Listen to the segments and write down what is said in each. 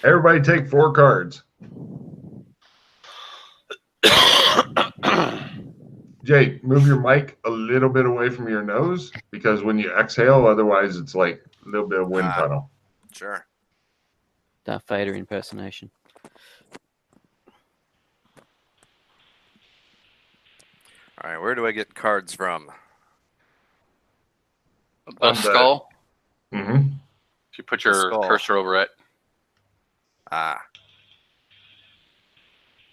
Everybody take 4 cards. Jake, move your mic a little bit away from your nose because when you exhale, otherwise it's like a little bit of wind tunnel. Sure. Darth Vader impersonation. All right, where do I get cards from? A skull. Mm-hmm. If you put your cursor over it. Ah.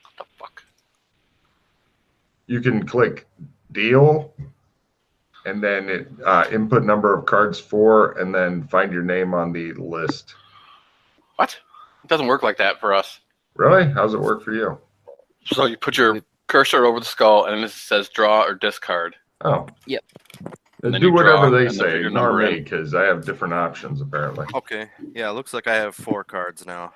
What the fuck? You can click deal, and then it input number of cards 4, and then find your name on the list. What? It doesn't work like that for us. Really? How's it work for you? So you put your cursor over the skull, and it says draw or discard. Oh. Yep. Do whatever they say. Ignore me, because I have different options, apparently. Okay. Yeah, it looks like I have 4 cards now.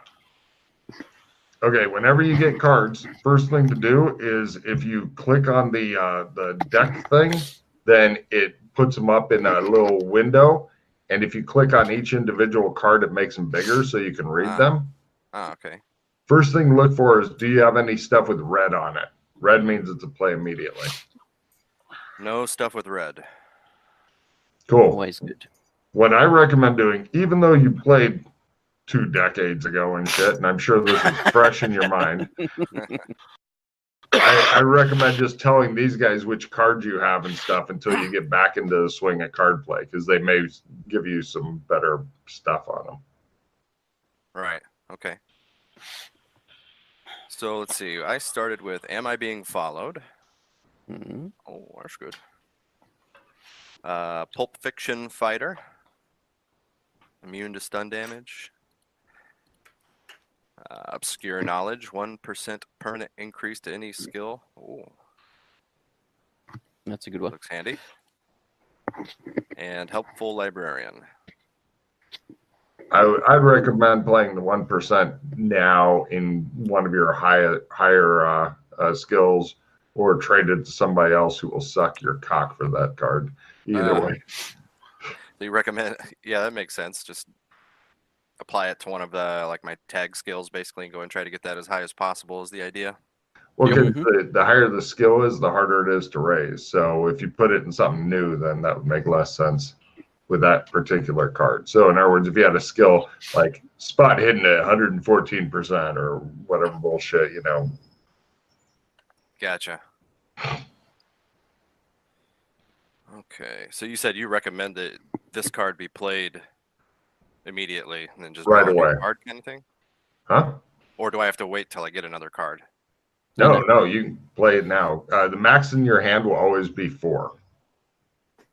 Okay, whenever you get cards, first thing to do is if you click on the deck thing, then it puts them up in a little window. And if you click on each individual card, it makes them bigger so you can read them. Ah, okay. First thing to look for is, do you have any stuff with red on it? Red means it's a play immediately. No stuff with red. Cool. Always good. What I recommend doing, even though you played 2 decades ago and shit, and I'm sure this is fresh in your mind, I recommend just telling these guys which cards you have and stuff until you get back into the swing of card play, because they may give you some better stuff on them. Right. Okay. So let's see. I started with Am I Being Followed? Mm-hmm. Oh, that's good. Pulp Fiction Fighter. Immune to stun damage. Obscure Knowledge. 1% permanent increase to any skill. Oh, that's a good one. Looks handy. And Helpful Librarian. I'd recommend playing the 1% now in one of your higher skills, or trade it to somebody else who will suck your cock for that card. Either way. So you recommend? Yeah, that makes sense. Just apply it to one of the my tag skills, basically, and go and try to get that as high as possible. Is the idea? Well, because the higher the skill is, the harder it is to raise. So if you put it in something new, then that would make less sense with that particular card. So in other words, if you had a skill like spot hidden at 114% or whatever bullshit, Gotcha. Okay, so you said you recommend that this card be played immediately and then just right draw a away. new card kind of thing? Huh? Or do I have to wait till I get another card? No, you can play it now. The max in your hand will always be 4.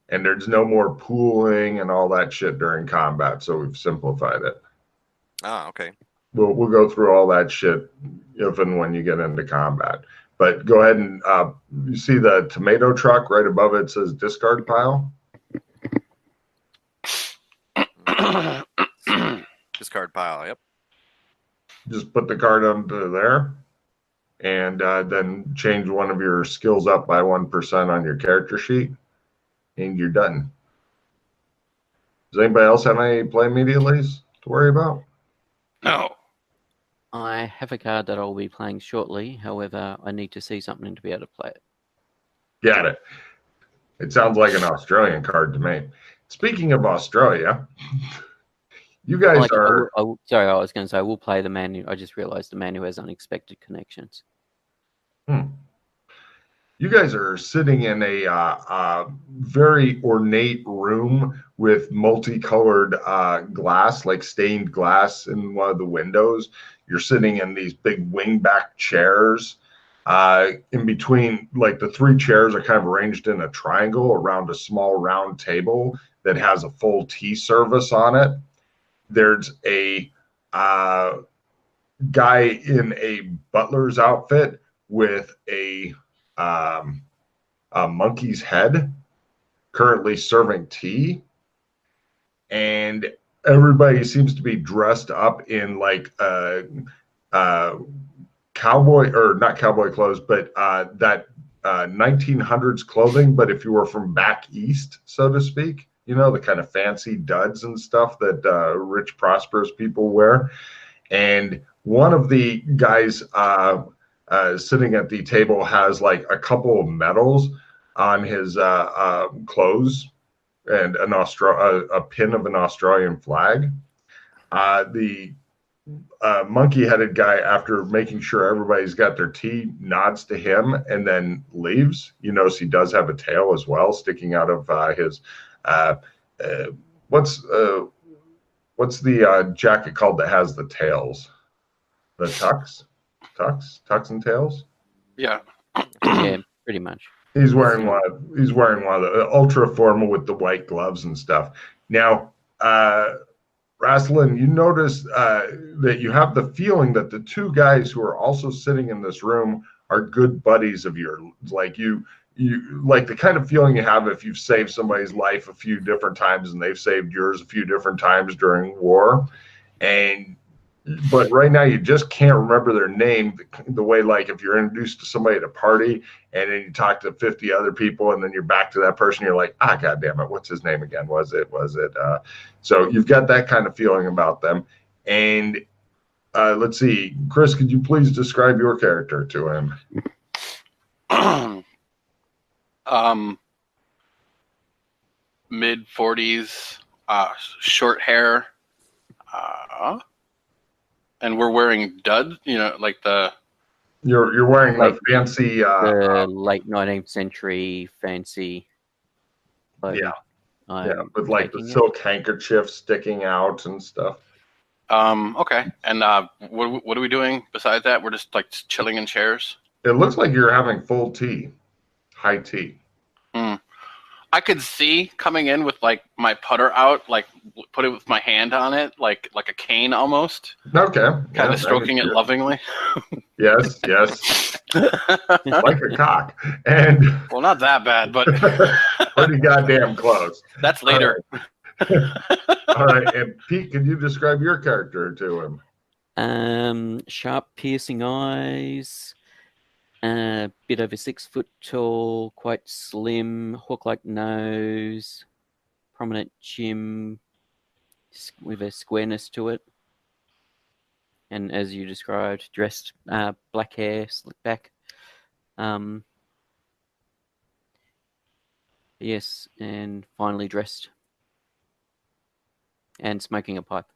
And there's no more pooling and all that shit during combat, so we've simplified it. Ah, okay. We'll go through all that shit if and when you get into combat. But go ahead and you see the tomato truck right above it says discard pile? Discard pile, yep. Just put the card onto there, and then change one of your skills up by 1% on your character sheet, and you're done. Does anybody else have any play immediatelys to worry about? No. I have a card that I'll be playing shortly. However, I need to see something to be able to play it. Got it. It sounds like an Australian card to me. Speaking of Australia, you guys are... sorry, I was going to say I will play the man who... I just realized the man who has unexpected connections. You guys are sitting in a very ornate room with multicolored glass, like stained glass in one of the windows. You're sitting in these big wingback chairs. In between, the 3 chairs are kind of arranged in a triangle around a small round table that has a full tea service on it. There's a guy in a butler's outfit with a monkey's head currently serving tea, and everybody seems to be dressed up in cowboy, or not cowboy clothes, but that 1900s clothing, but if you were from back east, so to speak, the kind of fancy duds and stuff that rich prosperous people wear. and one of the guys sitting at the table has like a couple of medals on his clothes and a pin of an Australian flag. The monkey-headed guy, after making sure everybody's got their tea, nods to him and then leaves. You notice he does have a tail as well sticking out of his. What's the jacket called that has the tails? The tucks and tails. Yeah. Yeah, pretty much. He's wearing one. He's wearing one of the ultra formal with the white gloves and stuff. Now, Raslin, you notice that you have the feeling that the two guys who are also sitting in this room are good buddies of yours. Like you like the kind of feeling you have if you've saved somebody's life a few different times and they've saved yours a few different times during war. But right now you just can't remember their name the way, like if you're introduced to somebody at a party and then you talk to 50 other people and then you're back to that person, you're like, God damn it, what's his name again? Was it so you've got that kind of feeling about them. And let's see, Chris, could you please describe your character to him? Mid-40s, short hair, and we're wearing duds, like the... You're wearing like fancy... the late 19th century fancy clothing. Yeah, with like the silk handkerchief sticking out and stuff. Okay. And what are we doing besides that? We're just like chilling in chairs? It looks like you're having full tea. High tea. I could see coming in with like my putter out, like put it with my hand on it, like a cane almost. Okay. Kind of stroking it lovingly. Yes. Like a cock. And well, not that bad, but pretty goddamn close. That's later. All right. And Pete, can you describe your character to him? Sharp, piercing eyes. Bit over 6 foot tall, quite slim, hook-like nose, prominent chin with a squareness to it. And as you described, dressed black hair, slicked back. Yes, and finely dressed. And smoking a pipe.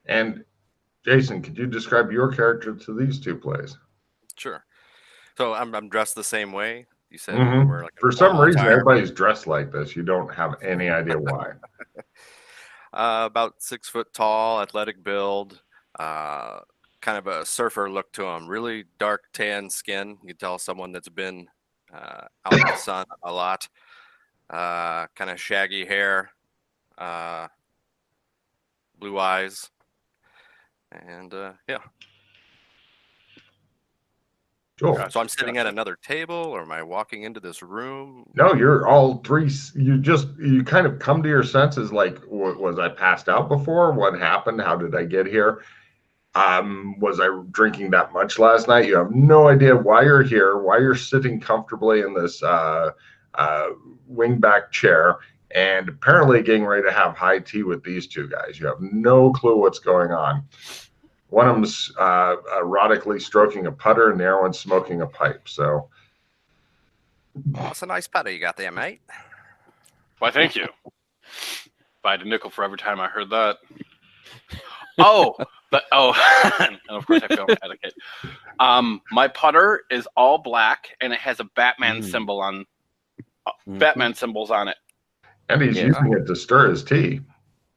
And Jason, could you describe your character to these two plays? Sure. So I'm dressed the same way. You said we're like for some reason attire. Everybody's dressed like this. You don't have any idea why. About 6 foot tall, athletic build, kind of a surfer look to him. Really dark tan skin. You can tell someone that's been out in the sun a lot. Kind of shaggy hair, blue eyes, and yeah. Sure. So I'm sitting at another table, or am I walking into this room? No, you're all three. You kind of come to your senses. Like, was I passed out before? What happened? How did I get here? Was I drinking that much last night? You have no idea why you're here, why you're sitting comfortably in this wingback chair, and apparently getting ready to have high tea with these two guys. You have no clue what's going on. One of them's erotically stroking a putter, and the other one's smoking a pipe. So, that's a nice putter you got there, mate. Why, thank you. If I had a nickel for every time I heard that. And of course I feel etiquette. My putter is all black, and it has a Batman symbol on. Batman symbols on it. And he's using it to stir his tea.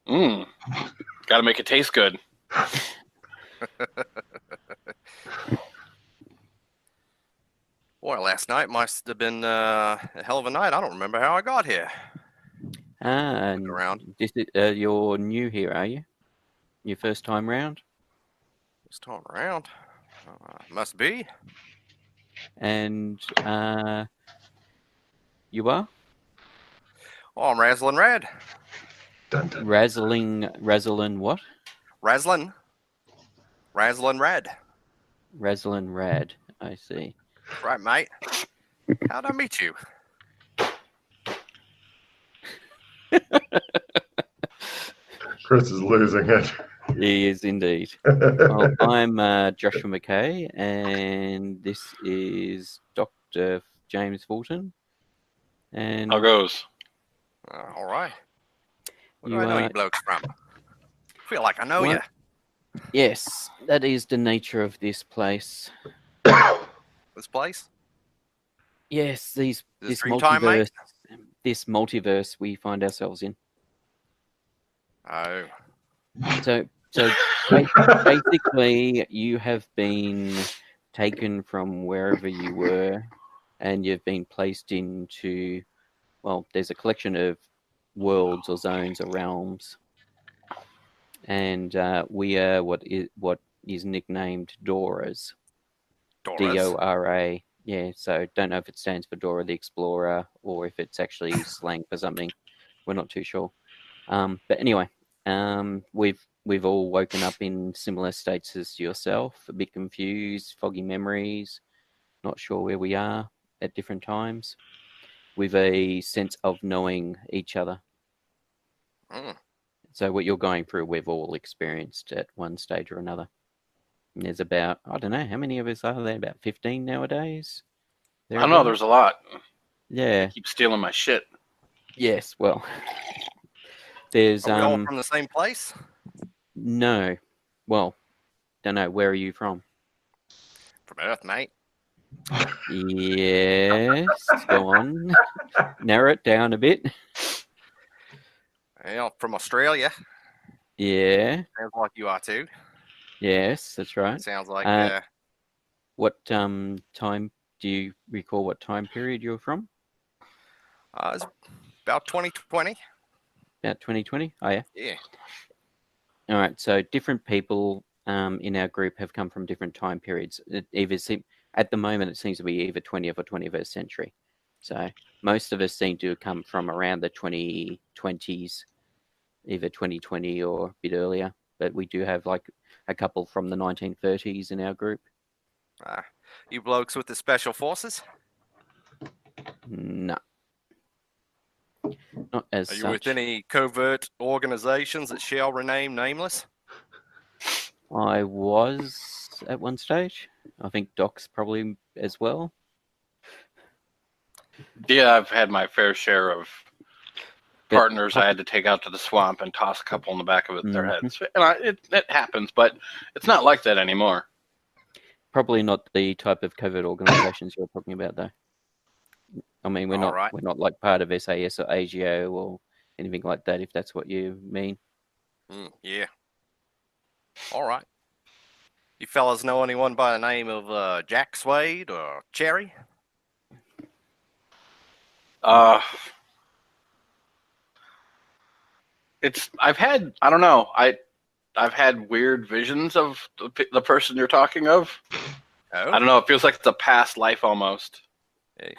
Got to make it taste good. Boy, last night must have been a hell of a night. I don't remember how I got here. Around. You're new here, are you? Your first time round? First time around? Must be. And you are? Oh, I'm Razzling Rad. Dun, dun. Razzling what? Razzling Rad. Razzling Rad, I see. Right, mate. How'd I meet you? Chris is losing it. He is indeed. Well, I'm Joshua Mackay, and this is Dr. James Fulton. And How goes? All right. Where do You I know are- you blokes from? Feel like I know What? you. yes, that is the nature of this place. This place? Yes, Is this this Dreamtime, mate? multiverse we find ourselves in. Oh. So basically, you have been taken from wherever you were, and you've been placed into, well, there's a collection of worlds or zones or realms, and we are what is nicknamed Doras. Doris. Dora. Yeah, so don't know if it stands for Dora the Explorer or if it's actually slang for something. We're not too sure. But anyway, we've all woken up in similar states as yourself, a bit confused, foggy memories, not sure where we are at different times, with a sense of knowing each other. Mm. So what you're going through, we've all experienced at one stage or another. And there's about, I don't know, how many of us are there? About 15 nowadays? I don't know. There's a lot. Yeah. Keep stealing my shit. Yes, well, there's Are we all from the same place? no, well, don't know. Where are you from? From Earth, mate. Yes, go on. Narrow it down a bit. Yeah, from Australia. Yeah, Sounds like you are too. yes, that's right. Sounds like What time do you recall? What time period you're from? it's about 2020. About 2020. Oh yeah. Yeah. All right. So different people in our group have come from different time periods. At the moment, it seems to be either 20th or 21st century. So most of us seem to have come from around the 2020s, either 2020 or a bit earlier. But we do have like a couple from the 1930s in our group. You blokes with the special forces? No. Not as Are you such. with any covert organizations that shall remain nameless? I was at one stage. I think Doc's probably as well. Yeah, I've had my fair share of partners I had to take out to the swamp and toss a couple in the back of their heads. And it happens, but it's not like that anymore. Probably not the type of covert organizations you're talking about, though. I mean, we're All not like part of SAS or AGO or anything like that, if that's what you mean. Yeah. All right. You fellas know anyone by the name of Jack Swade or Cherry? I don't know. I've had weird visions of the person you're talking of. Oh. I don't know. It feels like it's a past life almost. Hey.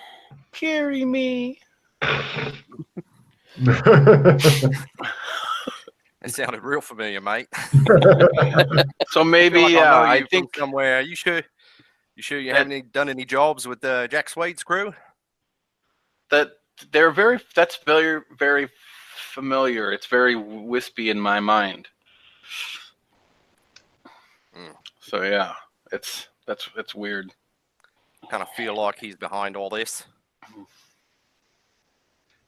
Carry me. It sounded real familiar, mate. So maybe I I think somewhere. You sure you haven't done any jobs with Jack Swade's crew? that that's very, very familiar. It's very wispy in my mind. So yeah, it's weird. Kind of feel like he's behind all this.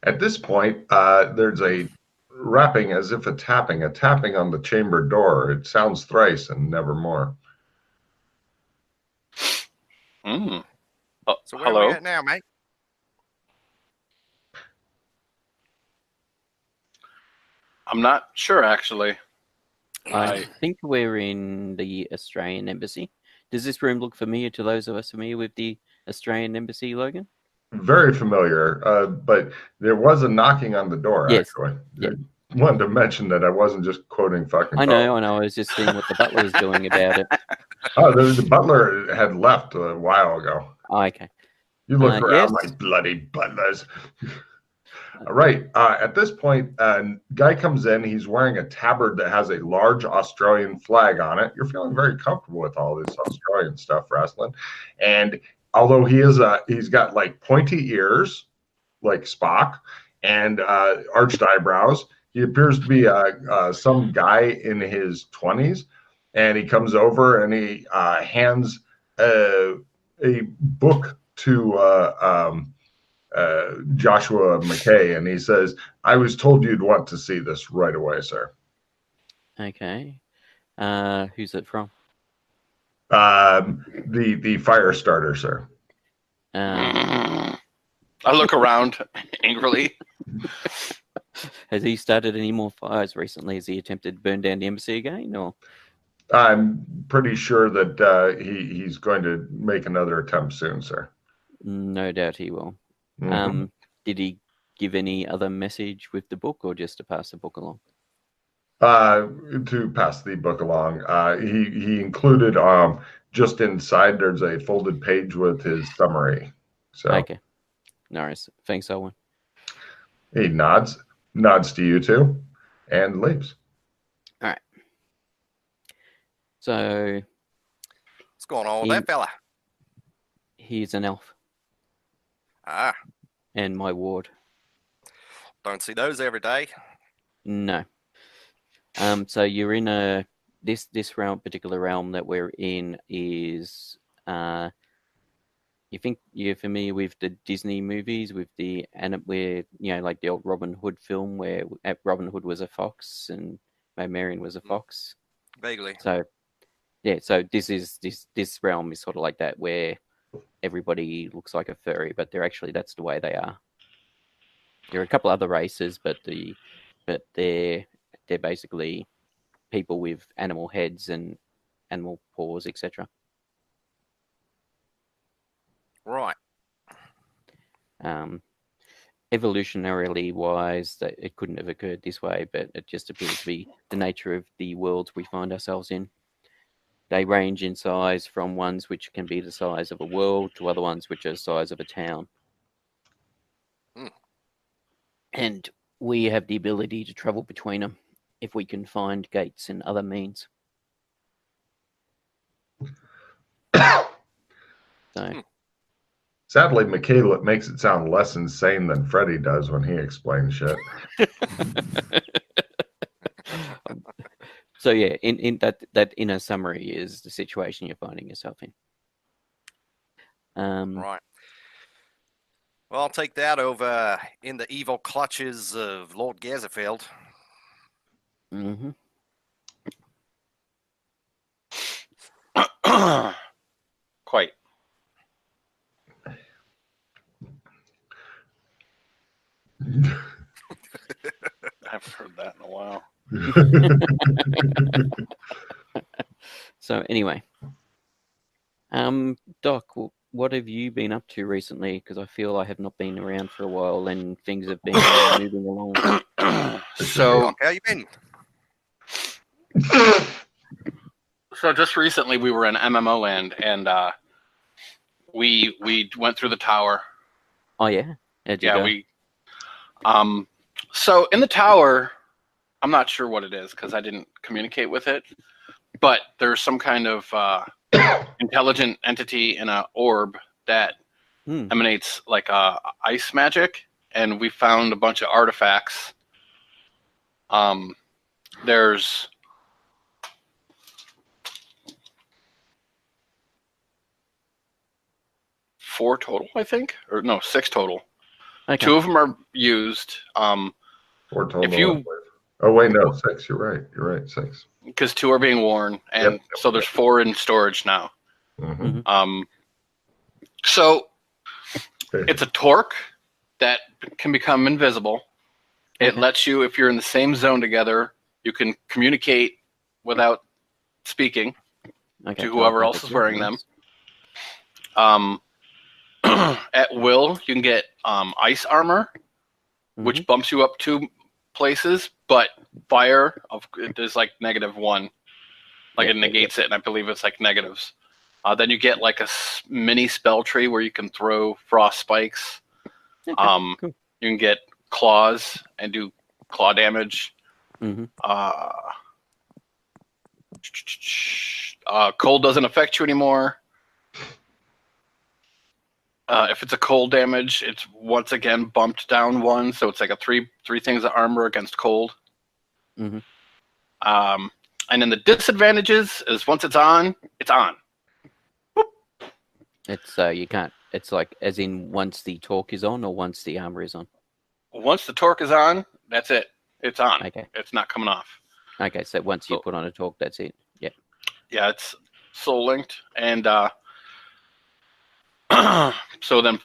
At this point, there's a rapping as if a tapping on the chamber door. It sounds thrice and never more. Oh, So where hello. are we at now, mate? I'm not sure actually. I think we're in the Australian Embassy. Does this room look familiar to those of us familiar with the Australian Embassy, Logan? Very familiar, but there was a knocking on the door, Yes. actually. Yeah. Wanted to mention that I wasn't just quoting fucking I know. code. I was just seeing what the butler was doing about it. Oh, the butler had left a while ago. Oh, okay. You look around yes. like bloody butlers. All right. At this point, a guy comes in. He's wearing a tabard that has a large Australian flag on it. You're feeling very comfortable with all this Australian stuff, wrestling. And although he's got like pointy ears, like Spock, and arched eyebrows, He appears to be some guy in his 20s, and he comes over and he hands a book to Joshua Mackay, and he says, "I was told you'd want to see this right away, sir." Okay. Who's it from? The fire starter, sir. Um, I look around angrily. has he started any more fires recently? Has he attempted to burn down the embassy again, or? I'm pretty sure that he's going to make another attempt soon, sir. No doubt he will. Mm-hmm. Did he give any other message with the book, or just to pass the book along? To pass the book along, he included just inside there's a folded page with his summary. So Okay, no worries. Thanks, Owen. he nods to you two, and leaves. All right. So What's going on with that fella? he's an elf Ah, and my ward. don't see those every day. No. So you're in this particular realm that we're in is you think you're familiar with the Disney movies with where like the old Robin Hood film where Robin Hood was a fox and Marion was a fox. Vaguely. So yeah, so this realm is sort of like that where everybody looks like a furry, but that's the way they are. There are a couple other races, but they're basically people with animal heads and animal paws, etc. Right. Evolutionarily wise, that it couldn't have occurred this way, but it just appears to be the nature of the worlds we find ourselves in. They range in size from ones which can be the size of a world to other ones which are the size of a town. And we have the ability to travel between them if we can find gates and other means. So, sadly, Michaela makes it sound less insane than Freddy does when he explains shit. so yeah, in that inner summary is the situation you're finding yourself in. Right. Well, I'll take that over in the evil clutches of Lord Gazerfield. Mm-hmm. Quite. I haven't heard that in a while. So anyway, Doc, what have you been up to recently? Because I feel I have not been around for a while, and things have been moving along. So, how you been? So just recently we were in MMO land, and we went through the tower. Oh yeah, we. So in the tower, I'm not sure what it is because I didn't communicate with it, but there's some kind of intelligent entity in an orb that emanates like ice magic, and we found a bunch of artifacts. There's 4 total, I think, or no, 6 total. Okay. 2 of them are used. 4 total. If you, oh wait, no, 6. You're right, 6. Because 2 are being worn, and so there's 4 in storage now. Mm-hmm. So it's a torque that can become invisible. It lets you, if you're in the same zone together, you can communicate without speaking to whoever else is wearing them. At will, you can get ice armor, which bumps you up 2 places, but fire there's like -1, like it negates it, and I believe it's like negatives. Then you get like a mini spell tree where you can throw frost spikes. Cool. You can get claws and do claw damage. Cold doesn't affect you anymore. If it's a cold damage, it's once again bumped down 1, so it's like a three things of armor against cold. Mhm. And then the disadvantages is once it's on, it's on. It's you can't. It's like as in once the torque is on or once the armor is on. Once the torque is on, that's it. It's on. Okay. It's not coming off. Okay, so once you So- put on a torque, that's it. Yep. Yeah, it's soul linked, and so then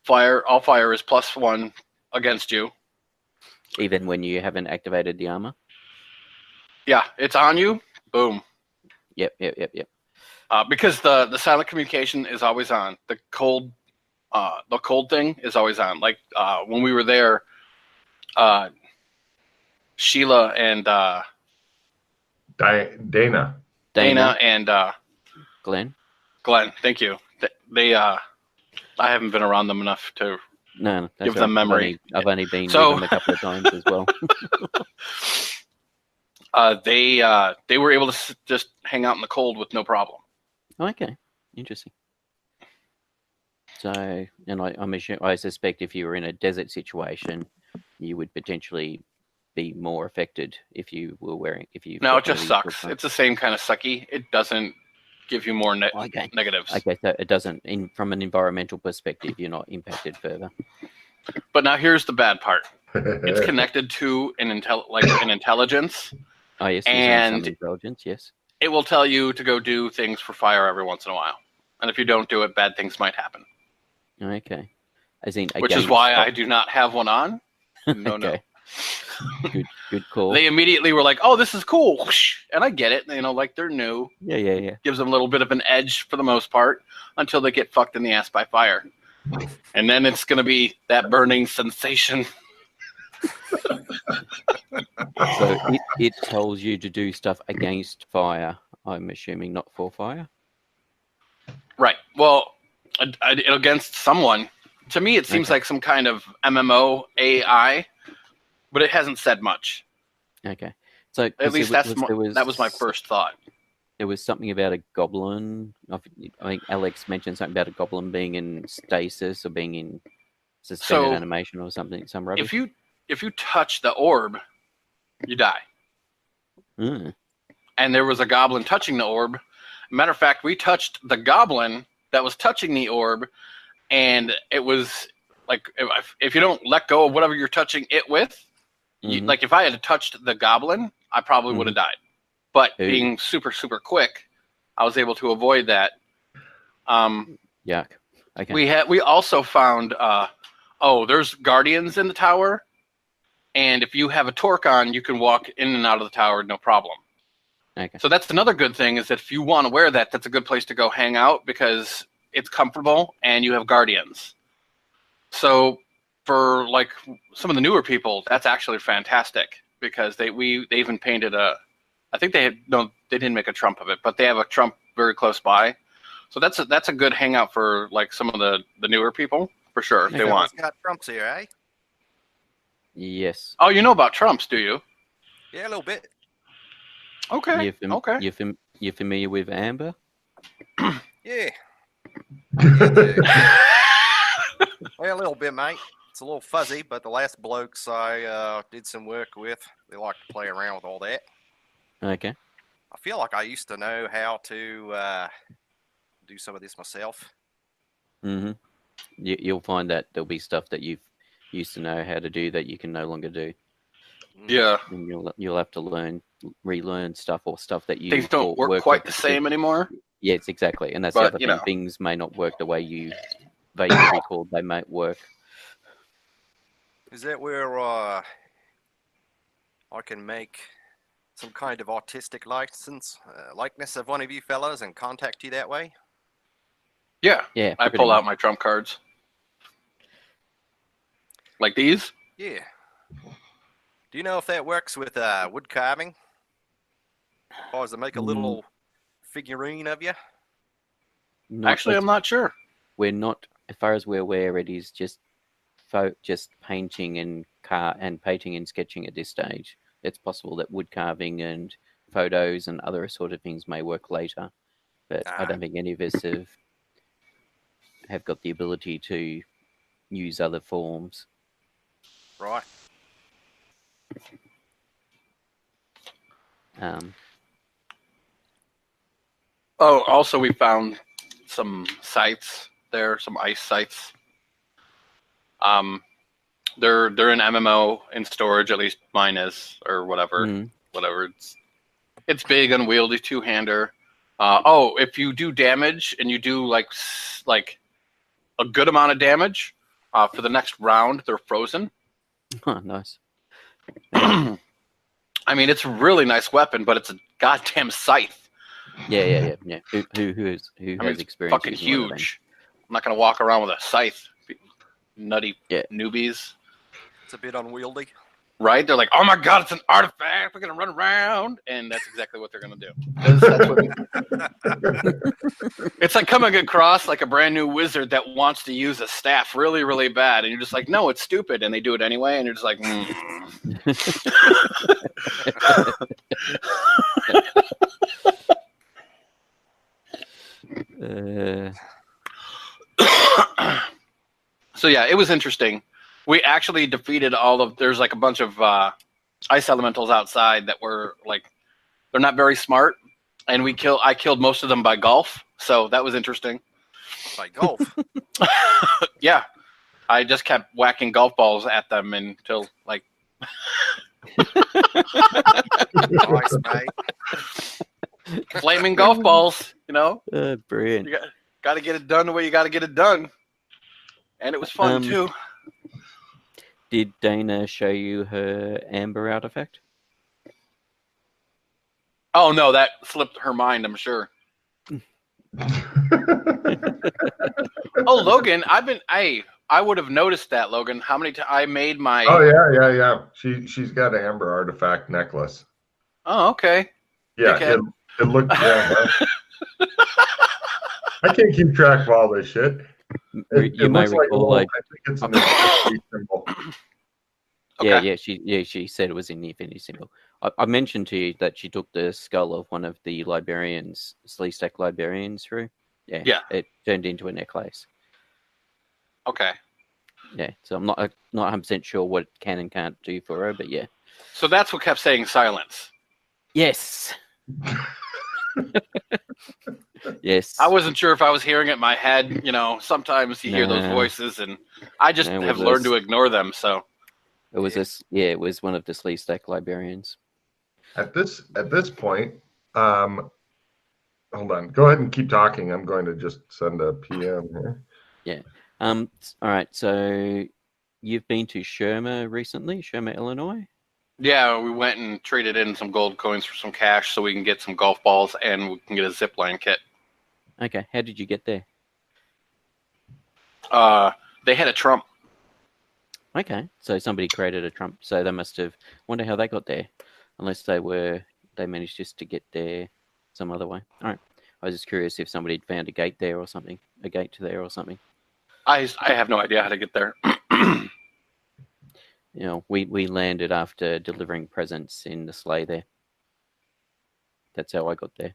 all fire is +1 against you. Even when you haven't activated the armor. Yeah, it's on you. Boom. Yep. Because the silent communication is always on. The cold thing is always on. Like when we were there, Sheila and Dana. Dana and Glenn. Glenn. Thank you. They I haven't been around them enough to No, that's give them right. memory. I've only been So- with them a couple of times as well. they were able to just hang out in the cold with no problem. Okay, interesting. So, and I suspect if you were in a desert situation, you would potentially be more affected if you were wearing No, it just sucks. It's the same kind of sucky. It doesn't give you more Okay. negatives. Okay, so it doesn't. From an environmental perspective, you're not impacted further. But now here's the bad part. It's connected to an intelligence. Oh yes, there's And- some intelligence. Yes. It will tell you to go do things for fire every once in a while. And if you don't do it, bad things might happen. Okay. As in, Which is against why I fire. do not have one on. No. Okay. Good call. They immediately were like, "Oh, this is cool," whoosh. And I get it. Like they're new. Yeah. Gives them a little bit of an edge for the most part until they get fucked in the ass by fire. And then it's going to be that burning sensation. So it tells you to do stuff against fire. I'm assuming not for fire. Right. Well, against someone. To me, it seems Okay. like some kind of MMO AI, but it hasn't said much. Okay. So At least there that was my first thought. There was something about a goblin. I think Alex mentioned something about a goblin being in stasis or being in suspended So, animation or something. Some rubbish. If you touch the orb, you die. Mm. And there was a goblin touching the orb. Matter of fact, we touched the goblin that was touching the orb, and it was like if you don't let go of whatever you're touching it with, Mhm. like if I had touched the goblin, I probably would have died. But Ooh. being super quick, I was able to avoid that. Yuck. Okay. We also found there's guardians in the tower, and if you have a torque on, you can walk in and out of the tower no problem. Okay. So that's another good thing is that if you want to wear that, that's a good place to go hang out because it's comfortable and you have guardians. So for like some of the newer people, that's actually fantastic because they even painted I think they didn't make a Trump of it, but they have a Trump very close by. So that's a good hangout for like some of the newer people for sure if they want. Got Trumps here, eh? Yes. Oh, you know about Trumps, do you? Yeah, a little bit. Okay. Okay. You're familiar with Amber? Yeah. Well, a little bit, mate. It's a little fuzzy, but the last blokes I did some work with, they like to play around with all that. Okay. I feel like I used to know how to do some of this myself. Mm-hmm. You'll find that there'll be stuff that you've used to know how to do that you can no longer do. Yeah. And you'll have to relearn stuff or stuff that you Things don't thought work quite like the it same should. anymore. Yes, exactly. And that's But, the other you thing. know. Things may not work the way you vaguely recalled they might work. Is that where I can make some kind of artistic likeness of one of you fellows and contact you that way? Yeah. Yeah. I pretty pull much. out my trump cards. Like these? Yeah. Do you know if that works with wood carving? Or does it make a little figurine of you? Actually, I'm not sure. We're not, as far as we're aware, it is just painting and painting and sketching at this stage. It's possible that wood carving and photos and other sort of things may work later, but I don't think any of us have got the ability to use other forms. Right. Oh, also we found some sites there, some ice sites. They're in MMO in storage, at least mine is, or whatever. Whatever. It's big, unwieldy, two-hander. If you do damage and you do like a good amount of damage, for the next round they're frozen. Oh, nice. I mean, it's a really nice weapon, but it's a goddamn scythe. Yeah. Who has experience? Fucking using one of them? huge. I'm not gonna walk around with a scythe. Nutty newbies. It's a bit unwieldy. Right? They're like, oh my god, it's an artifact. We're gonna run around, and that's exactly what they're gonna do. That's what... It's like coming across like a brand new wizard that wants to use a staff really, really bad, and you're just like, no, it's stupid, and they do it anyway, and you're just like, So yeah, it was interesting. We actually defeated there's like a bunch of ice elementals outside that were like, they're not very smart, and I killed most of them by golf, so that was interesting. By golf? Yeah, I just kept whacking golf balls at them until like. Nice, mate. Flaming golf balls, you know. Brilliant. You got to get it done the way you got to get it done, and it was fun too. Did Dana show you her amber artifact? Oh no, that slipped her mind, I'm sure. Oh, Logan, I would have noticed that, Logan. How many times I made my? Oh yeah. She's got an amber artifact necklace. Oh, okay. Yeah, it looked. Yeah, I can't keep track of all this shit. You may recall, I think it's an infinity symbol. Okay. She said it was in the infinity symbol. I mentioned to you that she took the skull of one of the librarians, Sleestack librarians, through. Yeah. It turned into a necklace. Okay. Yeah, so I'm not 100% sure what it can and can't do for her, but yeah. So that's what kept saying silence. Yes. Yes. I wasn't sure if I was hearing it in my head. You know, sometimes you hear those voices, and I just have learned to ignore them. So it was it was one of the Sleestack librarians. At this point, hold on. Go ahead and keep talking. I'm going to just send a PM here. Yeah. All right. So you've been to Sherma recently, Sherma, Illinois? Yeah, we went and traded in some gold coins for some cash so we can get some golf balls and we can get a zipline kit. Okay. How did you get there? They had a trump. Okay. So somebody created a trump. So they must have. Wonder how they got there, unless they managed just to get there some other way. All right. I was just curious if somebody had found a gate there or something, a gate to there or something. I have no idea how to get there. You know, we landed after delivering presents in the sleigh there. That's how I got there.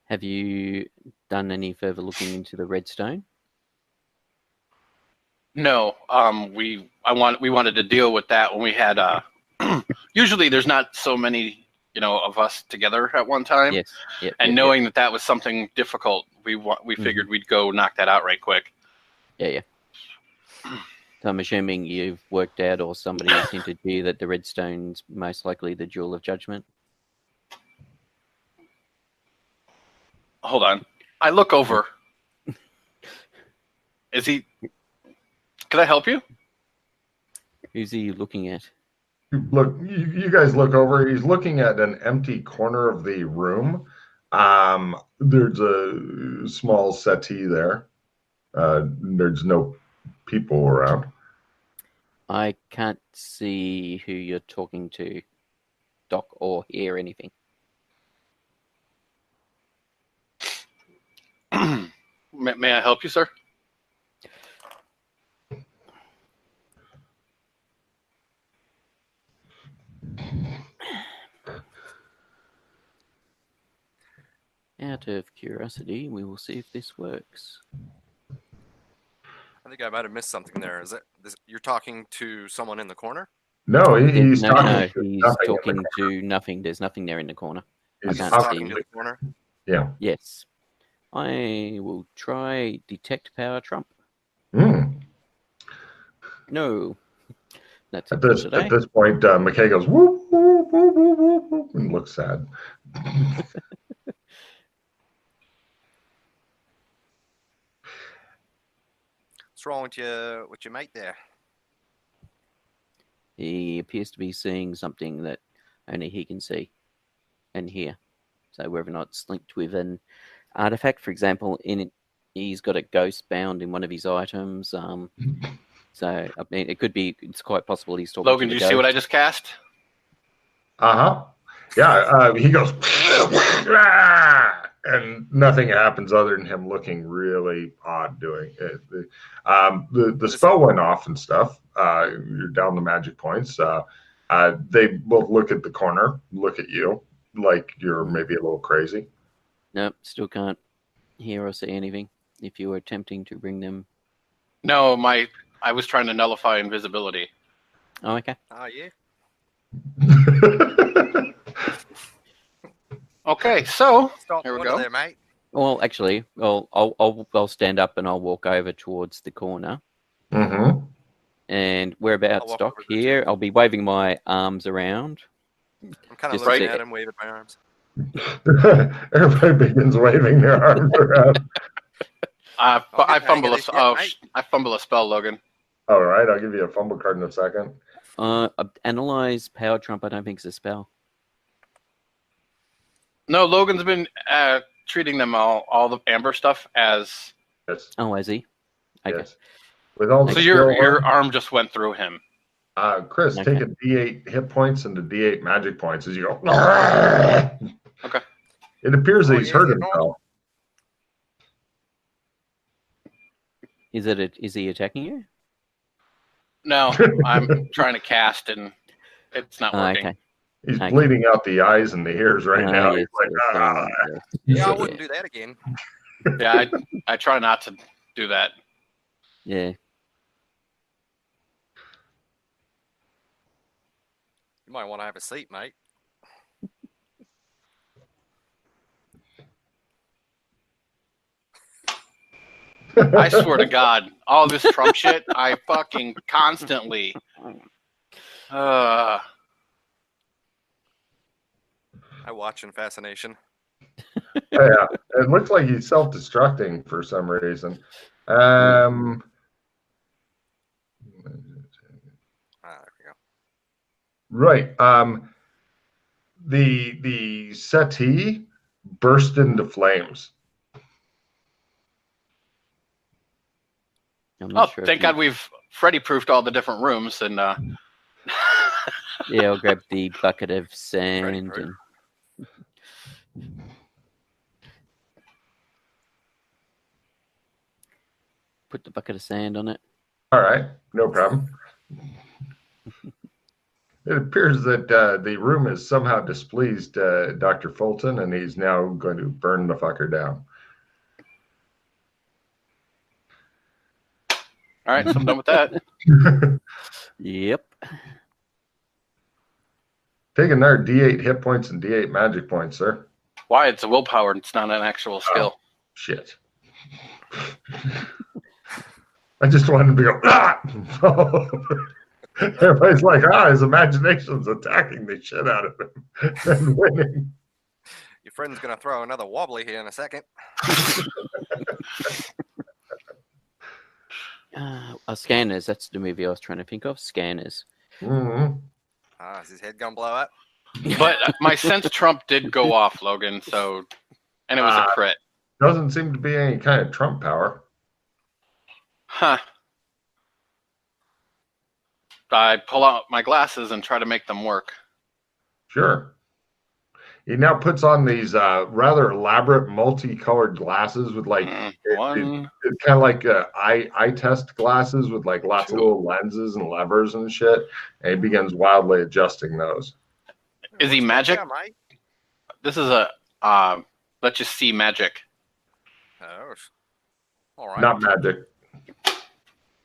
Have you done any further looking into the redstone? No, we wanted to deal with that when we had. Usually, there's not so many, of us together at one time. Yes. Yep, and knowing that was something difficult, we figured we'd go knock that out right quick. Yeah. So I'm assuming you've worked out, or somebody has hinted to you, that the redstone's most likely the Jewel of Judgment. Hold on. I look over. Is he? Can I help you? Who's he looking at? Look, you guys look over. He's looking at an empty corner of the room. There's a small settee there. There's no people around. I can't see who you're talking to, Doc, or hear anything. May I help you, sir? Out of curiosity, we will see if this works. I think I might have missed something there. You're talking to someone in the corner? No, he's No, talking no, to he's nothing in the talking corner. to nothing. There's nothing there in the corner. He's can't talking see. To the corner? Yeah. Yes. I will try detect power trump. Mm. No. That's it At for this today. point, Mackay goes whoop, whoop, whoop, whoop, whoop, whoop, and looks sad. What's wrong with your mate there? He appears to be seeing something that only he can see and hear. So whether or not it's linked with an artifact, for example, he's got a ghost bound in one of his items. So I mean, it's quite possible he's talking Logan, to do the you see what I ghost. just cast? Uh-huh. Yeah, he goes, and nothing happens other than him looking really odd doing it. The spell went off and stuff. You're down the magic points. They both look at the corner, look at you, like you're maybe a little crazy. Nope, still can't hear or see anything. If you were attempting to bring them... No, I was trying to nullify invisibility. Oh, okay. Oh, yeah. Okay, so Stop here we order go. there, mate. Well, actually, I'll stand up and I'll walk over towards the corner. Mm-hmm. And I'll whereabouts, walk Doc? over there Here, too. I'll be waving my arms around. I'm kind of Just looking right. at him, waving my arms. Everybody begins waving their arms around. I fumble this yet, mate. I fumble a spell, Logan. All right, I'll give you a fumble card in a second. Analyze power trump. I don't think it's a spell. No, Logan's been treating them all the amber stuff as. Yes. Oh, is he? Okay. Yes. With all the So skill your arm just went through him. Chris, Okay. take a D8 hit points and a D8 magic points as you go. Okay. It appears that Oh, he's yeah, hurt yeah, himself. Is he attacking you? No, I'm trying to cast and it's not working. Okay. He's Okay. bleeding out the eyes and the ears right now. Yes, He's like, yes, yes. Yeah, I wouldn't do that again. Yeah, I try not to do that. Yeah. You might want to have a seat, mate. I swear to God, all this Trump shit, I fucking constantly. I watch in fascination. Yeah, it looks like he's self-destructing for some reason. There we go. Right. The settee burst into flames. I'm Oh, not sure. thank God we've Freddy-proofed all the different rooms and. Yeah, I'll grab the bucket of sand Freddy-proof. and put the bucket of sand on it. All right, no problem. It appears that the room has somehow displeased Dr. Fulton, and he's now going to burn the fucker down. All right, so I'm done with that. Yep. Take another D8 hit points and D8 magic points, sir. Why? It's a willpower. It's not an actual skill. Shit. I just wanted to go, ah! Everybody's like, his imagination's attacking the shit out of him and winning. Your friend's going to throw another wobbly here in a second. Scanners. That's the movie I was trying to think of. Scanners. Mm-hmm. Is his head going to blow up? But my sense Trump did go off, Logan. So, and it was a crit. Doesn't seem to be any kind of Trump power. Huh. I pull out my glasses and try to make them work. Sure. He now puts on these rather elaborate multicolored glasses with like One, it's kind of like eye test glasses with like lots of two. little lenses and levers and shit. And he begins wildly adjusting those. Is he What's magic? that, mate? This is a let's just see magic. Oh, all right. Not magic.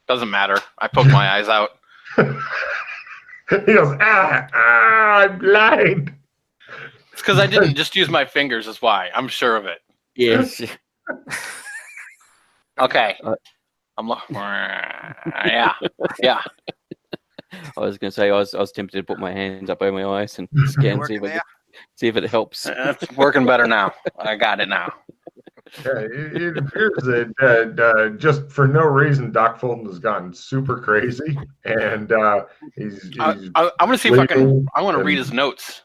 Doesn't matter. I poked my eyes out. He goes, I'm blind. It's because I didn't just use my fingers. Is why I'm sure of it. Yes. Okay. I'm yeah. I was going to say I was tempted to put my hands up over my eyes and scan, see if it helps. It's working better now. I got it now. Yeah, it appears that just for no reason, Doc Fulton has gotten super crazy, and he's I'm going to see if I can. I want to read his notes.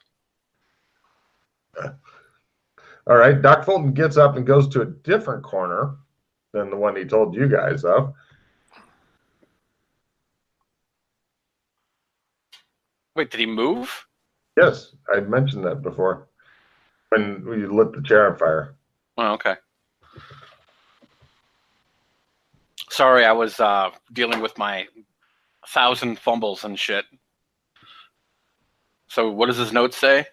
All right, Doc Fulton gets up and goes to a different corner than the one he told you guys of. Wait, did he move? Yes, I mentioned that before when we lit the chair on fire. Oh, okay. Sorry, I was dealing with my 1,000 fumbles and shit. So what does his note say?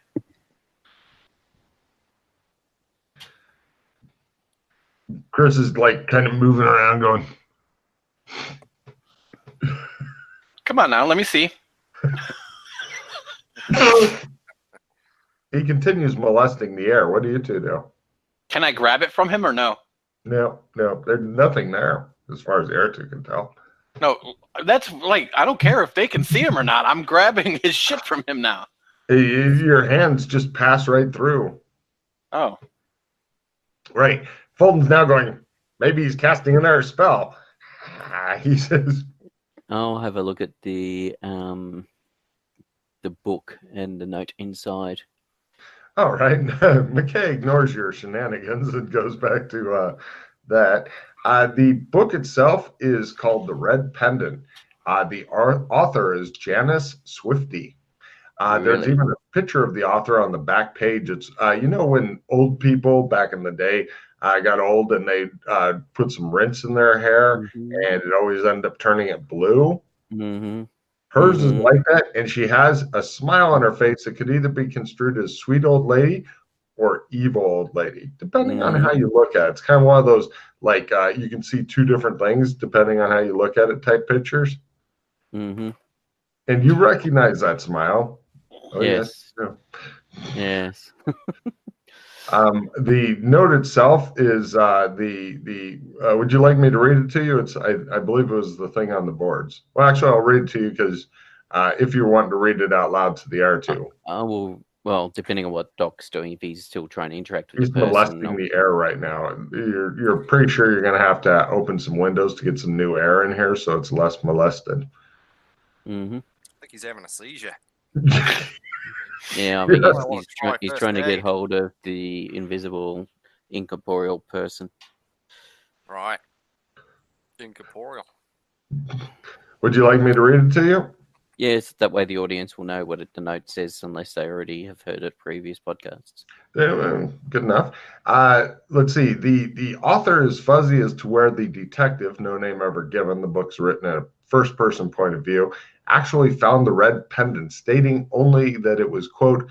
Chris is like kind of moving around going, Come on now, let me see. he continues molesting the air. What do you two do? Can I grab it from him or no? No, there's nothing there as far as the air two can tell. No, that's like, I don't care if they can see him or not. I'm grabbing his shit from him now. Your hands just pass right through. Oh. Right. Fulton's now going, maybe he's casting another spell. He says, I'll have a look at the book and the note inside. all right. Mackay ignores your shenanigans and goes back to that. The book itself is called The Red Pendant. The author is Janice Swifty. There's Really? even a picture of the author on the back page. It's when old people back in the day got old and they put some rinse in their hair, Mm-hmm. and it always ended up turning it blue. Mm-hmm. Hers is like that, and she has a smile on her face that could either be construed as sweet old lady or evil old lady, depending on how you look at it. It's kind of one of those, like, you can see two different things depending on how you look at it type pictures. Mm-hmm. And you recognize that smile. Oh, Yes. Yes. Yes. The note itself is would you like me to read it to you? It's I believe it was the thing on the boards. Well, actually, I'll read it to you because if you're wanting to read it out loud to the R2. Well, depending on what Doc's doing, if he's still trying to interact with He's the person. molesting the air right now. You're pretty sure you're going to have to open some windows to get some new air in here so it's less molested. Mm-hmm. I think he's having a seizure. Yeah, I mean, Yeah. he's trying to get hold of the invisible, incorporeal person. Right. Incorporeal. Would you like me to read it to you? Yes, that way the audience will know what the note says, unless they already have heard it previous podcasts. Yeah, well, good enough. Let's see. The author is fuzzy as to where the detective, no name ever given, the book's written at a first-person point of view, actually found the red pendant, stating only that it was, quote,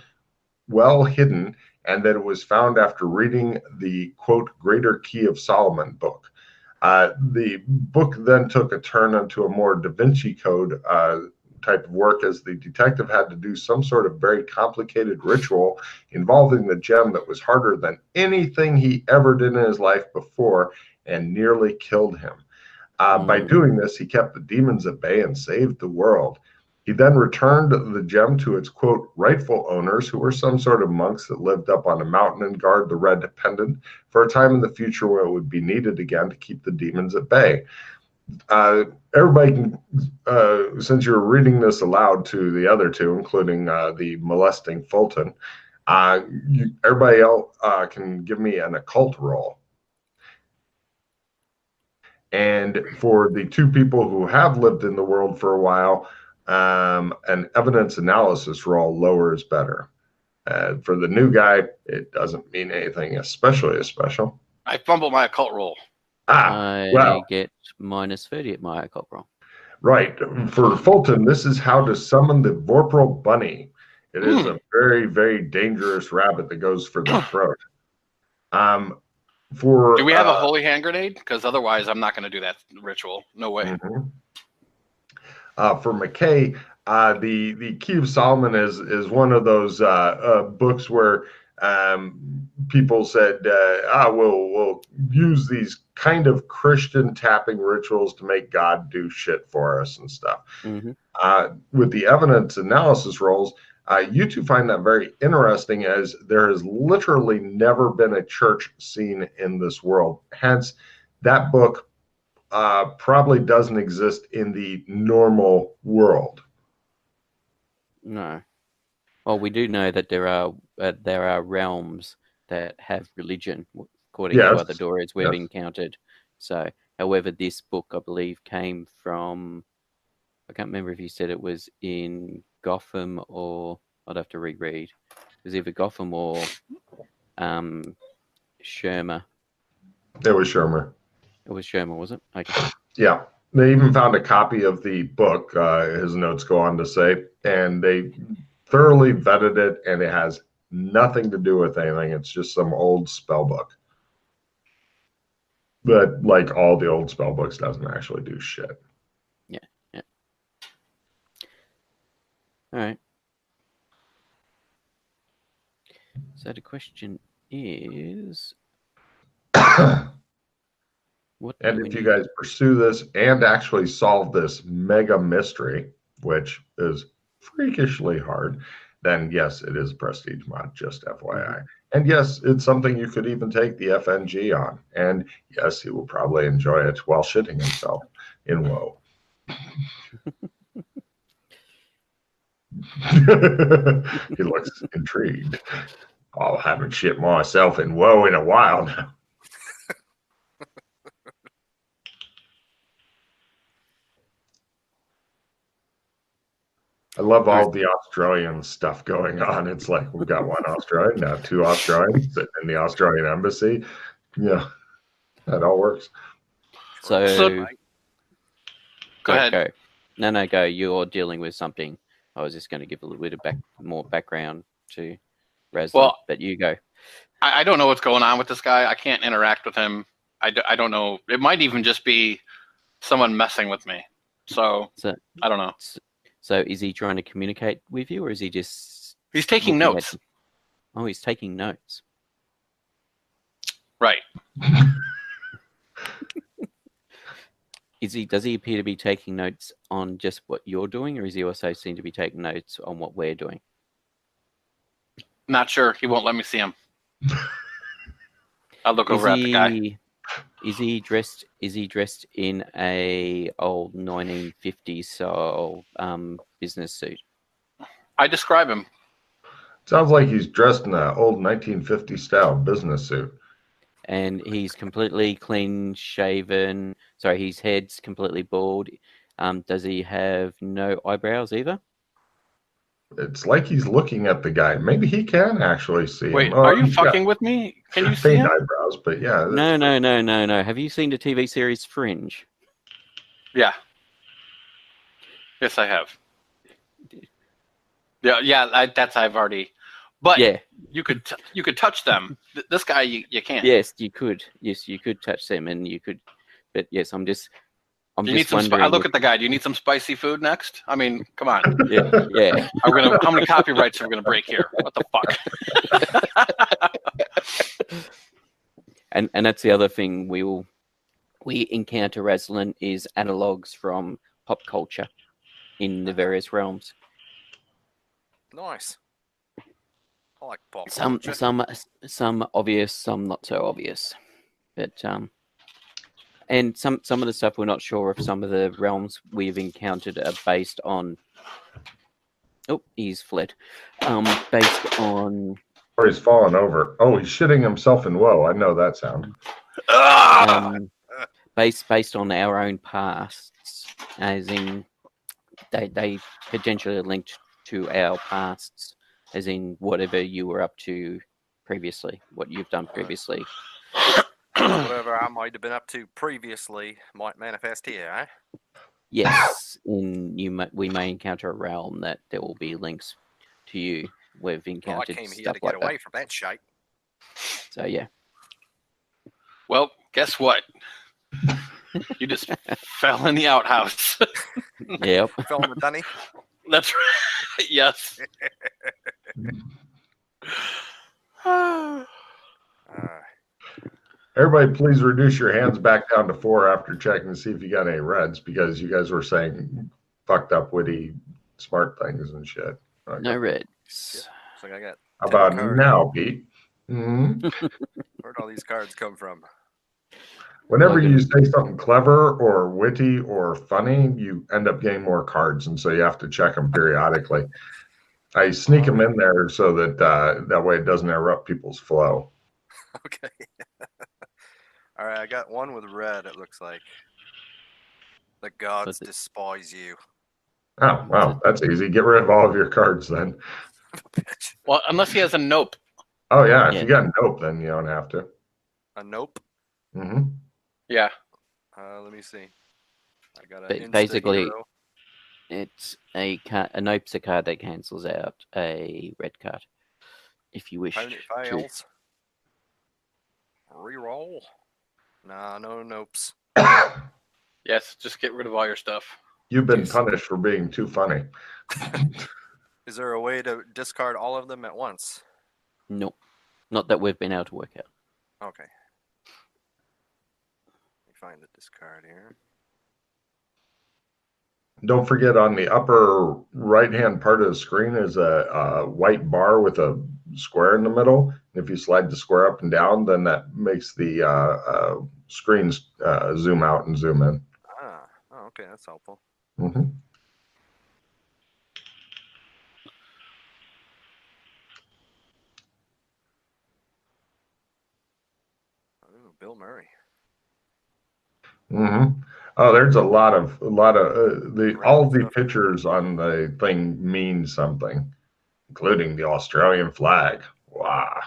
well hidden, and that it was found after reading the, quote, Greater Key of Solomon book. The book then took a turn into a more Da Vinci Code type of work, as the detective had to do some sort of very complicated ritual involving the gem that was harder than anything he ever did in his life before and nearly killed him. By doing this, he kept the demons at bay and saved the world. He then returned the gem to its, quote, rightful owners, who were some sort of monks that lived up on a mountain and guard the red pendant for a time in the future where it would be needed again to keep the demons at bay. Everybody can, since you're reading this aloud to the other two, including the molesting Fulton, everybody else can give me an occult roll. And for the two people who have lived in the world for a while, an evidence analysis roll, lower is better. For the new guy, it doesn't mean anything especially special. I fumbled my occult roll. Well, get -30 at my occult roll. right. For Fulton, this is how to summon the Vorpal Bunny. It is a very, very dangerous rabbit that goes for the throat. Do we have a holy hand grenade? Because otherwise, I'm not going to do that ritual. No way. For Mackay, the Key of Solomon is one of those books where people said, we'll use these kind of Christian tapping rituals to make God do shit for us and stuff. With the evidence analysis rolls, you two find that very interesting, as there has literally never been a church seen in this world. Hence, that book probably doesn't exist in the normal world. No. Well, we do know that there are realms that have religion, according to other Dorians we've encountered. So, however, this book, I believe, came from, I can't remember if you said it was in Gotham, or I'd have to reread. It was either Gotham or Shermer. It was Shermer. It was Shermer, was it? Okay. Yeah. They even found a copy of the book, his notes go on to say, and they thoroughly vetted it, and it has nothing to do with anything. It's just some old spell book. But like all the old spell books, doesn't actually do shit. Yeah. All right. So the question is, what? And if you guys pursue this and actually solve this mega mystery, which is freakishly hard, then yes, it is a prestige mod, just FYI. And yes, it's something you could even take the FNG on. And yes, he will probably enjoy it while shitting himself in WoW. He looks intrigued. I haven't shit myself in WoW in a while now. I love all the Australian stuff going on. It's like we've got one Australian, now two Australians sitting in the Australian embassy. Yeah, that all works. So go ahead. Go. No, go. You're dealing with something. I was just going to give a little bit of more background to Razlin, but you go. I don't know what's going on with this guy. I can't interact with him. I don't know. It might even just be someone messing with me. So I don't know. So is he trying to communicate with you, or is he just... He's taking notes. Oh, he's taking notes. Right. Does he appear to be taking notes on just what you're doing, or is he also seem to be taking notes on what we're doing? Not sure. He won't let me see him. I'll look over at the guy. Is he dressed in a old 1950s style business suit? I describe him. Sounds like he's dressed in an old 1950s style business suit. And he's completely clean shaven. Sorry, his head's completely bald. Does he have no eyebrows either? It's like he's looking at the guy. Maybe he can actually see him. Wait, are you fucking with me? Can you see him? Eyebrows, but yeah. No. Have you seen the TV series Fringe? Yeah. Yes, I have. Yeah. That's I've already. But yeah, you could touch them. This guy, you can't. Yes, you could. Yes, you could touch them, and you could. But yes, I'm just I look at the guy. Do you need some spicy food next? I mean, come on. Yeah. How many copyrights are we gonna break here? What the fuck? and that's the other thing we encounter, Razlin, is analogs from pop culture in the various realms. Nice. I like pop culture. Some obvious, some not so obvious, but and some of the stuff we're not sure if some of the realms we've encountered are based on. Oh, he's fled. Based on. Or he's fallen over. Oh, he's shitting himself in woe. I know that sound. Based on our own pasts, as in they potentially are linked to our pasts as in whatever you were up to previously, what you've done previously. Whatever I might have been up to previously might manifest here, eh? Yes, we may encounter a realm that there will be links to you. We've Well, I encountered came here stuff to get like away that. from that shite. So yeah, Well, guess what? You just fell in the outhouse. yep. Fell in the dunny. That's right. Yes. Uh, Everybody, please reduce your hands back down to 4 after checking to see if you got any reds, because you guys were saying fucked up, witty, smart things and shit. Okay. No reds. looks like I got How 10 about cards. now, Pete? Hmm. Where'd all these cards come from? Whenever Logan. you say something clever or witty or funny, you end up getting more cards, and so you have to check them periodically. I sneak them in there so that that way it doesn't interrupt people's flow. Okay. All right, I got one with red, it looks like. The gods But despise you. Oh, well, that's easy. Get rid of all of your cards then. Bitch. Well, unless he has a nope. Oh, yeah, if Yeah. you got nope, then you don't have to. A nope. Hmm. Yeah. Let me see. I got But an basically- insta-hero. it's a card. A nope's a card that cancels out a red card, if you wish Opponent to. fails. Reroll. Nah, no nopes. Yes. Just get rid of all your stuff. You've been Yes. punished for being too funny. Is there a way to discard all of them at once? Nope, not that we've been able to work out. Okay. Let me find the discard here. Don't forget, on the upper right-hand part of the screen is a white bar with a square in the middle. If you slide the square up and down, then that makes the screens zoom out and zoom in. Ah, oh, okay, that's helpful. Hmm. Ooh, Bill Murray. Hmm. Oh, there's a lot of all the pictures on the thing mean something, including the Australian flag. Wow.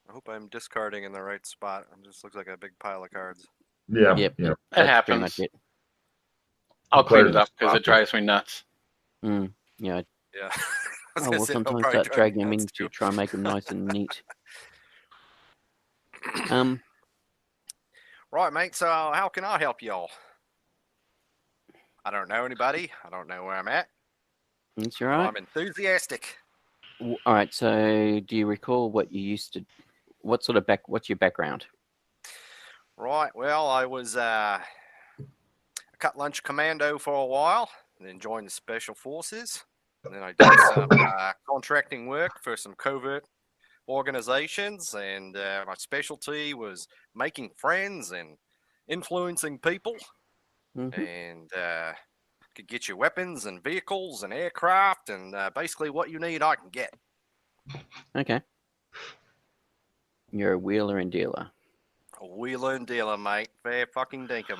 I hope I'm discarding in the right spot. It just looks like a big pile of cards. Yeah. Yep. Yeah. It That's happens. pretty much it. I'll clean it Players up because stop it drives me nuts. Mm, yeah, Yeah. I will sometimes start dragging them in to try and make them nice and neat. Right, mate. So how can I help y'all? I don't know anybody. I don't know where I'm at. That's all But right. I'm enthusiastic. All right. So, do you recall what you used to? What sort of What's your background? Right. Well, I was a cut lunch commando for a while, and then joined the special forces. And then I did some contracting work for some covert organizations, and my specialty was making friends and influencing people. Mm-hmm. And could get you weapons and vehicles and aircraft, and basically what you need, I can get. Okay. You're a wheeler and dealer. A wheeler and dealer, mate. Fair fucking dinkum.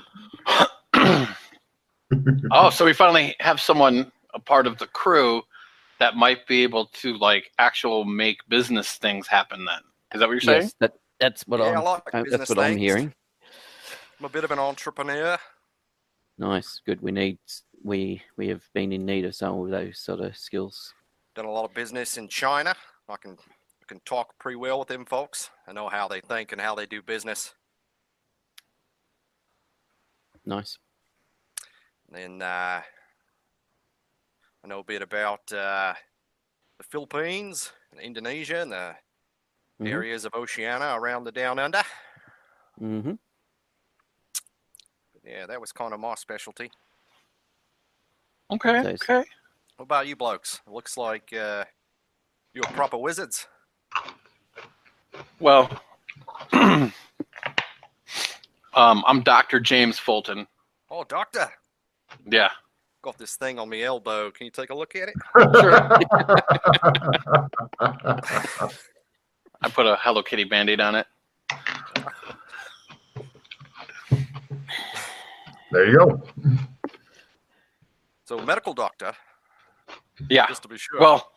Oh, so we finally have someone, a part of the crew, that might be able to like actual make business things happen. Then is that what you're saying? Yes, that's what Yeah, I like that's business what I'm things. hearing. I'm a bit of an entrepreneur. Nice, good. We have been in need of some of those sort of skills. Done a lot of business in China. I can talk pretty well with them folks. I know how they think and how they do business. Nice. And I know a bit about the Philippines and Indonesia and the Mhm. areas of Oceania around the Down Under. Mm-hmm. But yeah, that was kind of my specialty. Okay. Those- Okay. What about you blokes? It looks like you're proper wizards. Well, I'm Dr. James Fulton. Oh, doctor, Yeah. got this thing on my elbow. Can you take a look at it? I put a Hello Kitty Band-Aid on it. There you go. So, medical doctor. Yeah. Just to be sure. Well,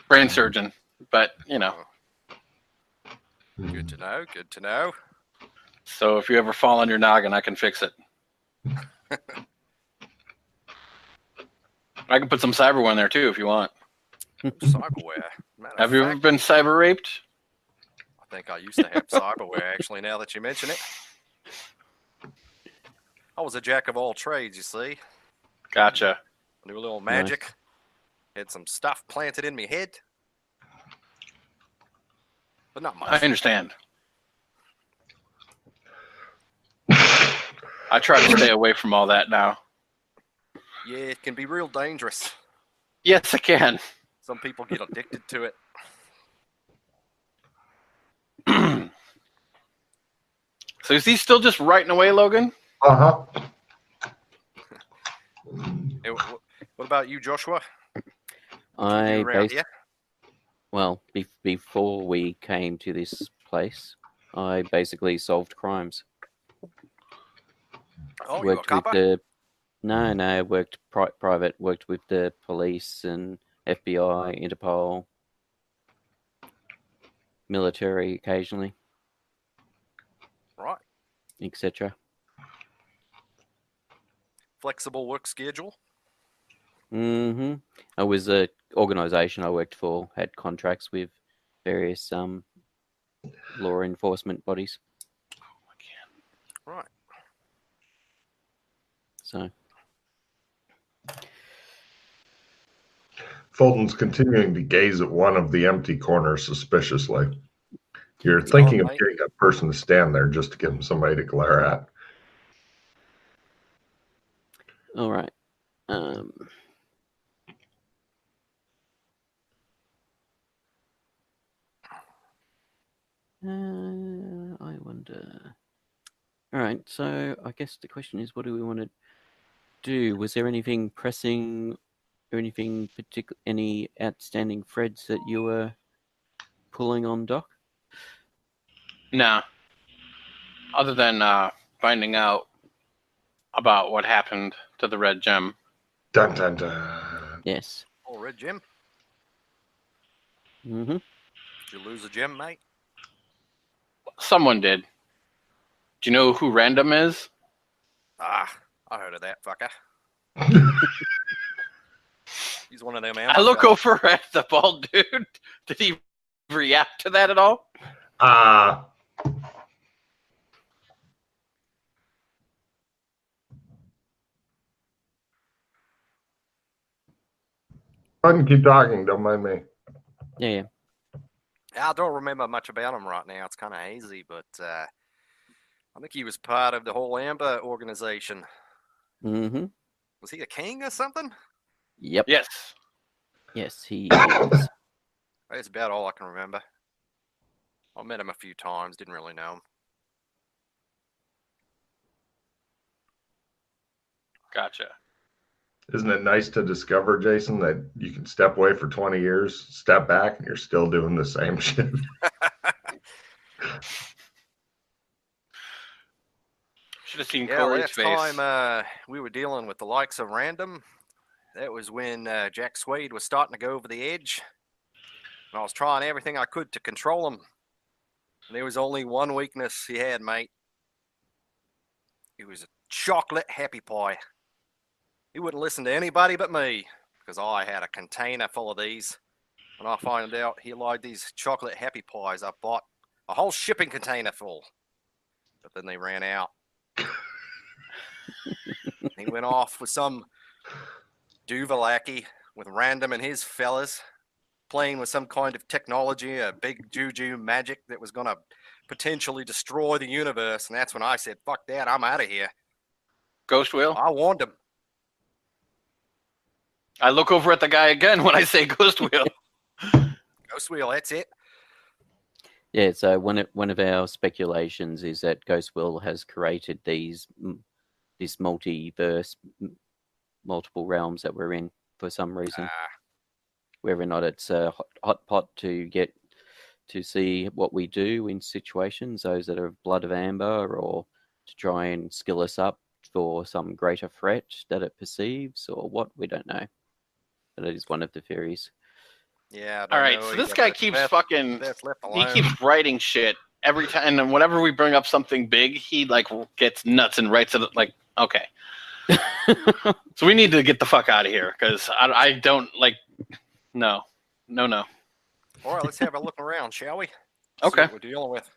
brain surgeon, but you know. Good to know. Good to know. So if you ever fall on your noggin, I can fix it. I can put some cyberware in there too if you want. Cyberware. Matter of Have you ever fact, been cyber raped? I think I used to have cyberware, actually, now that you mention it. I was a jack of all trades, you see. Gotcha. I knew a little magic. Had some stuff planted in my head. But not I much. understand. I try to stay away from all that now. Yeah, it can be real dangerous. Yes, I can. Some people get addicted to it. So is he still just writing away, Logan? Uh-huh. Hey, what about you, Joshua? I You around here? well, before we came to this place, I basically solved crimes. Oh, you a Worked with copper? the no, worked private. Worked with the police and FBI, Interpol, military occasionally, Right. etc. Flexible work schedule. I was a organisation I worked for had contracts with various law enforcement bodies. Right. So Fulton's continuing to gaze at one of the empty corners suspiciously. You're thinking of mate. getting a person to stand there just to give him somebody to glare at. all right. I wonder. All right, so I guess the question is, what do we want to do? Was there anything pressing or anything particular, any outstanding threads that you were pulling on, Doc? No. Other than finding out about what happened to the red gem. Dun dun dun. Yes. Oh, red gem. Mm-hmm. Did you lose a gem, mate? Someone did. Do you know who Random is? Ah, I heard of that fucker. He's one of them. I look over at the bald dude. Did he react to that at all? Go ahead and keep talking. Don't mind me. Yeah. I don't remember much about him right now. It's kind of hazy, but I think he was part of the whole Amber organization. Mm-hmm. Was he a king or something? Yep. Yes. Yes, he is. That's about all I can remember. I met him a few times. Didn't really know him. Gotcha. Isn't it nice to discover, Jason, that you can step away for 20 years, step back, and you're still doing the same shit? Should have seen Yeah, Corey's last face. time we were dealing with the likes of Random, that was when Jack Swede was starting to go over the edge. And I was trying everything I could to control him. And there was only one weakness he had, mate. He was a chocolate happy pie. He wouldn't listen to anybody but me because I had a container full of these. And I found out he liked these chocolate happy pies. I bought a whole shipping container full. But then they ran out. He went off with some Duvalaki with Random and his fellas playing with some kind of technology, a big juju magic that was going to potentially destroy the universe. And that's when I said, fuck that, I'm out of here. Ghost Wheel? I warned him. I look over at the guy again when I say Ghost Wheel. Ghost Wheel, that's it. Yeah, so one of our speculations is that Ghost Will has created this multiverse, multiple realms that we're in for some reason. Whether or not it's a hot pot to get to see what we do in situations, those that are of blood of amber, or to try and skill us up for some greater threat that it perceives, or what, we don't know. but it is one of the fairies. Yeah. All right, so this guy keeps fucking. He keeps writing shit every time, and then whenever we bring up something big, he like gets nuts and writes it like, okay. So we need to get the fuck out of here because I don't like. No. All right, let's have a look around, shall we? Okay. See what we're dealing with.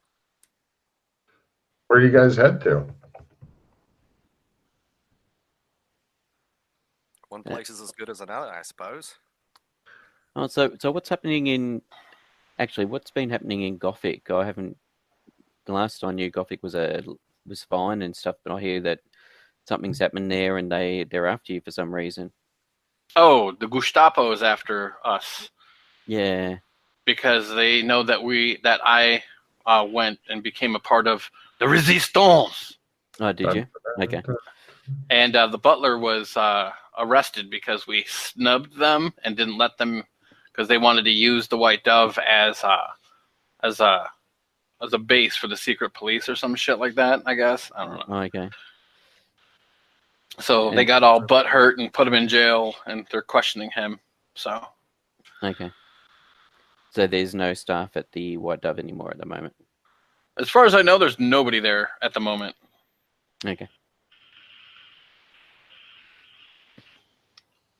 Where do you guys head to? One place is as good as another, I suppose. Oh, so what's happening in? Actually, what's been happening in Gothic? I haven't. The last I knew, Gothic was fine and stuff, but I hear that something's happened there, and they're after you for some reason. Oh, the Gestapo is after us. Yeah. Because they know that I went and became a part of the Resistance. Oh, did you? Okay. And the butler was arrested because we snubbed them and didn't let them, because they wanted to use the White Dove as a base for the secret police or some shit like that. I guess I don't know. Oh, okay. So they got all butthurt and put him in jail, and they're questioning him. So. Okay. So there's no staff at the White Dove anymore at the moment? As far as I know, there's nobody there at the moment. Okay.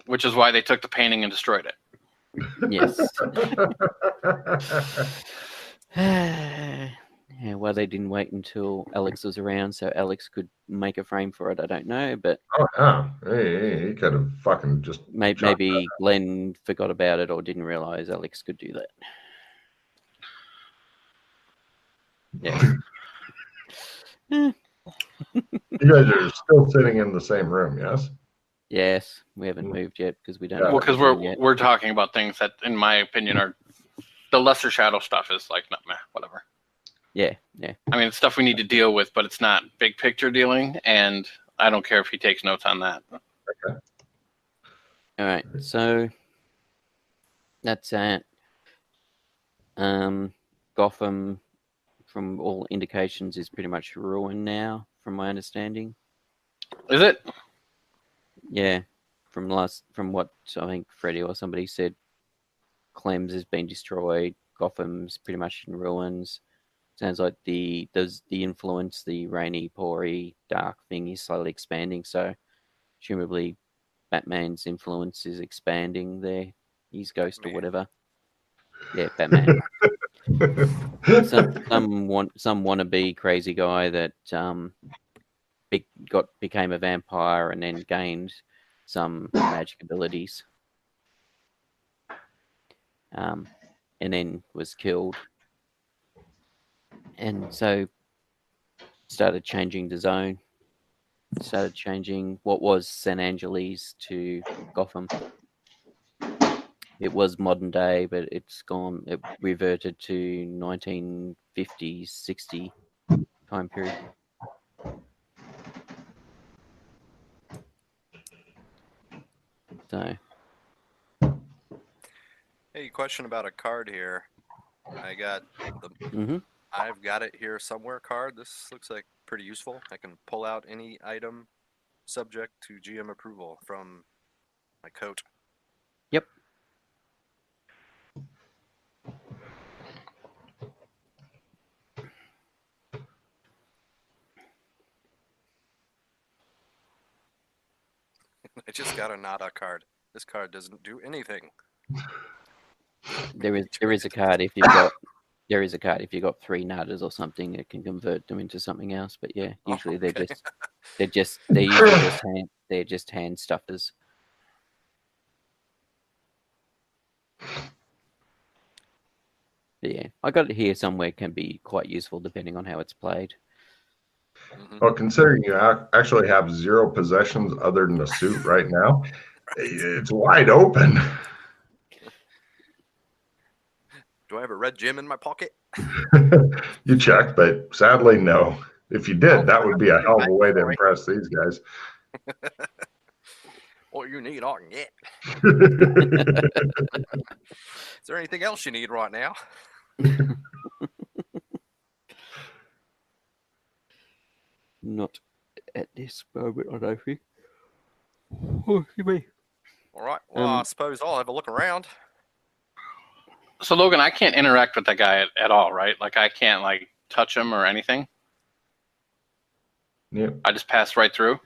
Which is why they took the painting and destroyed it. Yes. Yeah, well, they didn't wait until Alex was around so Alex could make a frame for it. I don't know, but... Oh, yeah. He could have fucking just... Maybe Glenn forgot about it or didn't realize Alex could do that. Yeah. You guys are still sitting in the same room, yes? Yes, we haven't moved yet because we don't. Well, because we're talking about things that, in my opinion, are the lesser shadow stuff. Is like, meh, whatever. Yeah. I mean, it's stuff we need to deal with, but it's not big picture dealing, and I don't care if he takes notes on that. Okay. All right, so that's it. Gotham, from all indications, is pretty much ruined now, from my understanding. Is it? Yeah, from what I think Freddie or somebody said, Clem's has been destroyed. Gotham's pretty much in ruins. Sounds like the influence, the rainy, poury, dark thing is slowly expanding. So, presumably, Batman's influence is expanding there. His ghost or whatever. Yeah, Batman. some wannabe crazy guy that became a vampire and then gained some magic abilities. And then was killed. And so started changing the zone. Started changing what was San Angeles to Gotham. It was modern day, but it's gone. It reverted to 1950s, 60 time period. So. Hey, question about a card here. I got the. I've got it here somewhere. Card. This looks like pretty useful. I can pull out any item subject to GM approval from my coat. Yep. I just got a nada card. This card doesn't do anything. There is a card if you've got. There is a card if you've got 3 nadas or something, it can convert them into something else. But yeah, usually they're just hand stuffers. But yeah, I got it here somewhere. Can be quite useful depending on how it's played. Well, considering you actually have 0 possessions other than the suit right now, it's wide open. Do I have a red gem in my pocket? You checked, but sadly, no. If you did, that would be a hell of a way to impress these guys. What you need, I can get. Is there anything else you need right now? Not at this moment, I don't think. Oh, excuse me. All right. Well, I suppose I'll have a look around. So Logan, I can't interact with that guy at all, right? Like I can't like touch him or anything. Yep. I just passed right through.